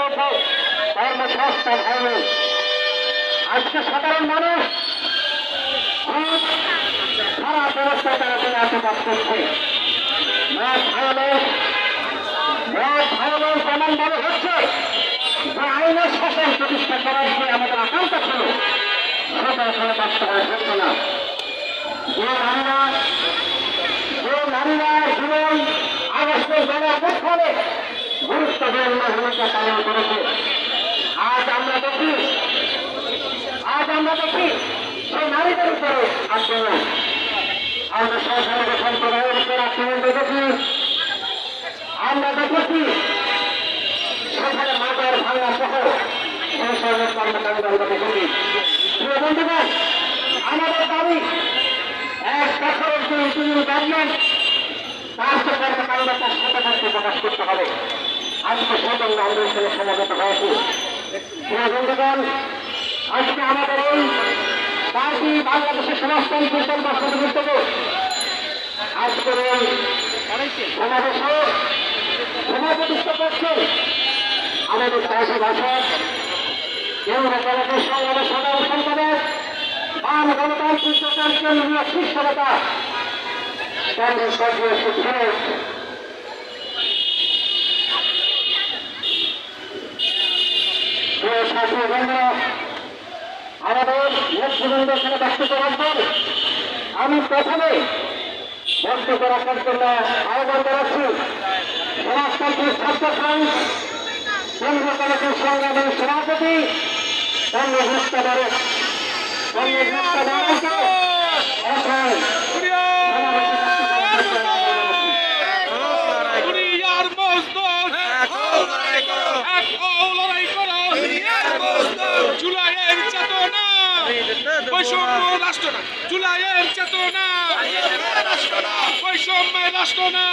উঠে কর্মসংস্থান হয়নি। আজকে সাধারণ মানুষ খুব খারাপ অবস্থায় তারা চলে আসতে কাজ করছে। মদ ভায়োলেন্স এমন ভাবে হচ্ছে যে আইনের শাসন প্রতিষ্ঠা করার যে আমাদের আকাঙ্ক্ষা ছিল সেটা আসলে বাস্তবায়ন হচ্ছে না। যে নারীরা জীবন আগস্টের গণঅভ্যুত্থানে গুরুত্বপূর্ণ ভূমিকা পালন করেছে, আজ আমরা দেখি সেই নারীদের উপরে আক্রমণ। আমরা সংখ্যালঘু সম্প্রদায়ের উপর আক্রমণ দেখেছি, আমরা দেখেছি সেখানে মাজার ভাঙা সহ সেই সব কর্মকাণ্ড আমরা দেখেছি। প্রিয় বন্ধুগণ, আমাদের দাবি এক বছরের যে ইন্টারিম গভর্নমেন্ট তার যে কর্মকাণ্ড তার সাথে সাথে প্রকাশ করতে হবে। আজকে সেজন্য আমরা এখানে সমাবেত হয়েছি। প্রিয় বন্ধুগণ, আজকে আমাদের এই পার্টি বাংলাদেশের সমাজতান্ত্রিক দল বাস্তবিক থেকে আজকের এই সমাবেশে সভাপতিত্ব করছেন আমাদের চাষী ভাষক কেন্দ্রীয় কমিটির সংগ্রামের সাধারণ সম্পাদক বাম গণতান্ত্রিক দলের কেন্দ্রীয় শীর্ষ নেতা কংগ্রেস জাতীয় সুপ্রিমো আমাদের নেতৃবৃন্দ এখানে বক্তব্য রাখবেন। আমি প্রথমে বক্তব্য রাখার জন্য আহ্বান জানাচ্ছি সমাজতান্ত্রিক ছাত্র ফ্রন্ট কেন্দ্রীয় কমিটির সংগ্রামের সভাপতি কংগ্রেস মুক্তাদারক জুলাইয়ের চেতনা বৈষম্য রাষ্ট্র না, জুলাইয়ের চেতনা বৈষম্যের রাষ্ট্র না।